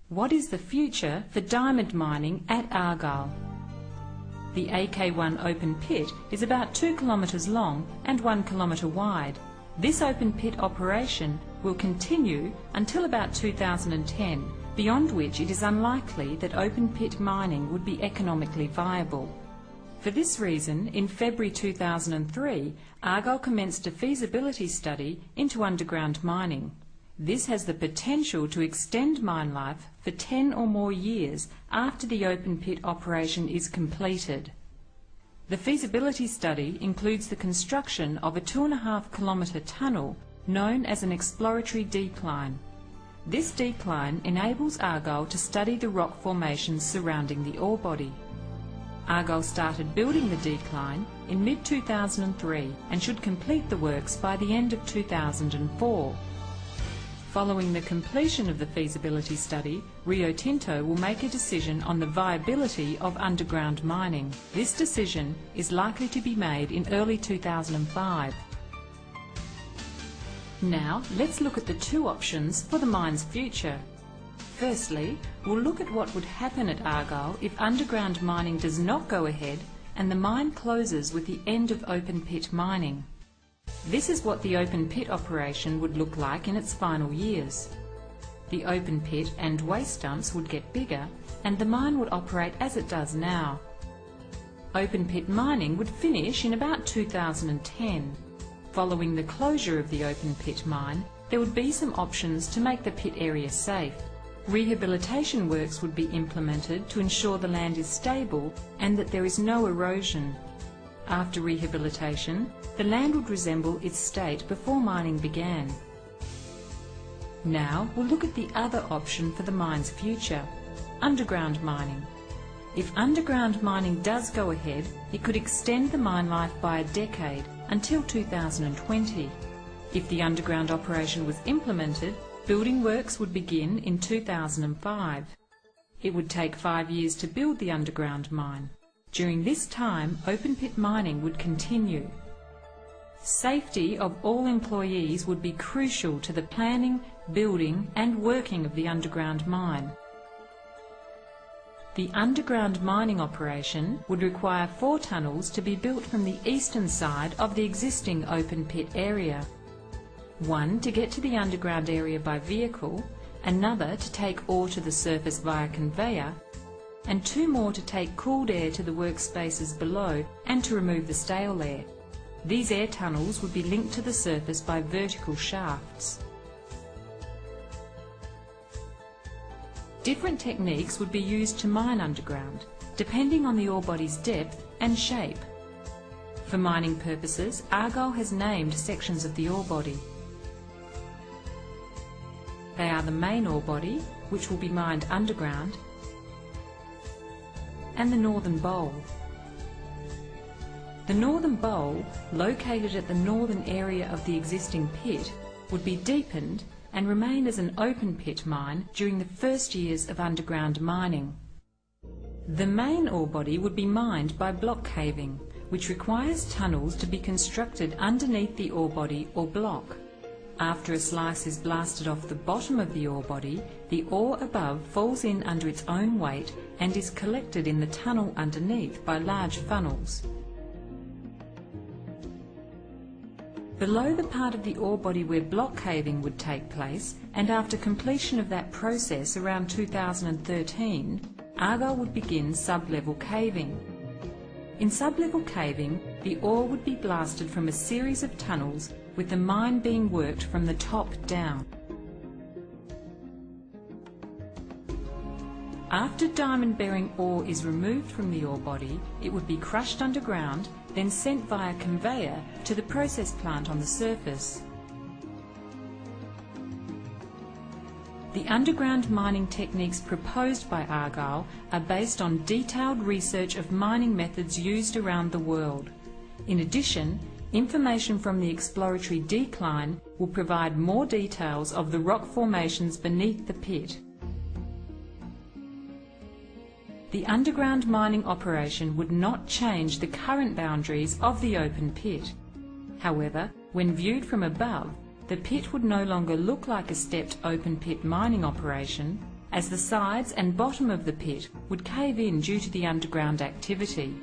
What is the future for diamond mining at Argyle? The AK1 open pit is about 2 kilometres long and 1 kilometre wide. This open pit operation will continue until about 2010, beyond which it is unlikely that open pit mining would be economically viable. For this reason, in February 2003, Argyle commenced a feasibility study into underground mining. This has the potential to extend mine life for 10 or more years after the open pit operation is completed. The feasibility study includes the construction of a 2.5 kilometre tunnel known as an exploratory decline. This decline enables Argyle to study the rock formations surrounding the ore body. Argyle started building the decline in mid-2003 and should complete the works by the end of 2004. Following the completion of the feasibility study, Rio Tinto will make a decision on the viability of underground mining. This decision is likely to be made in early 2005. Now, let's look at the two options for the mine's future. Firstly, we'll look at what would happen at Argyle if underground mining does not go ahead and the mine closes with the end of open pit mining. This is what the open pit operation would look like in its final years. The open pit and waste dumps would get bigger and the mine would operate as it does now. Open pit mining would finish in about 2010. Following the closure of the open pit mine, there would be some options to make the pit area safe. Rehabilitation works would be implemented to ensure the land is stable and that there is no erosion. After rehabilitation, the land would resemble its state before mining began. Now we'll look at the other option for the mine's future, underground mining. If underground mining does go ahead, it could extend the mine life by a decade until 2020. If the underground operation was implemented, building works would begin in 2005. It would take 5 years to build the underground mine. During this time, open pit mining would continue. Safety of all employees would be crucial to the planning, building and working of the underground mine. The underground mining operation would require 4 tunnels to be built from the eastern side of the existing open pit area. One to get to the underground area by vehicle, another to take ore to the surface via conveyor, and 2 more to take cooled air to the workspaces below and to remove the stale air. These air tunnels would be linked to the surface by vertical shafts. Different techniques would be used to mine underground, depending on the ore body's depth and shape. For mining purposes, Argyle has named sections of the ore body. They are the main ore body, which will be mined underground, and the northern bowl. The northern bowl, located at the northern area of the existing pit, would be deepened and remain as an open pit mine during the first years of underground mining. The main ore body would be mined by block caving, which requires tunnels to be constructed underneath the ore body or block. After a slice is blasted off the bottom of the ore body, the ore above falls in under its own weight and is collected in the tunnel underneath by large funnels. Below the part of the ore body where block caving would take place, and after completion of that process around 2013, Argyle would begin sub-level caving. In sub-level caving, the ore would be blasted from a series of tunnels with the mine being worked from the top down. After diamond-bearing ore is removed from the ore body, it would be crushed underground, then sent via conveyor to the process plant on the surface. The underground mining techniques proposed by Argyle are based on detailed research of mining methods used around the world. In addition, information from the exploratory decline will provide more details of the rock formations beneath the pit. The underground mining operation would not change the current boundaries of the open pit. However, when viewed from above, the pit would no longer look like a stepped open pit mining operation, as the sides and bottom of the pit would cave in due to the underground activity.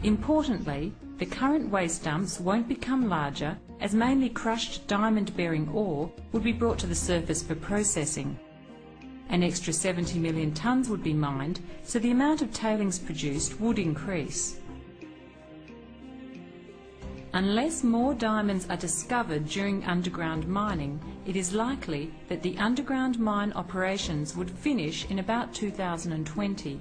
Importantly, the current waste dumps won't become larger, as mainly crushed diamond-bearing ore would be brought to the surface for processing. An extra 70 million tonnes would be mined, so the amount of tailings produced would increase. Unless more diamonds are discovered during underground mining, it is likely that the underground mine operations would finish in about 2020.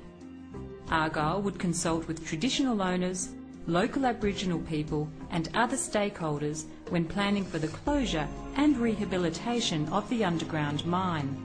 Argyle would consult with traditional owners, local Aboriginal people and other stakeholders when planning for the closure and rehabilitation of the underground mine.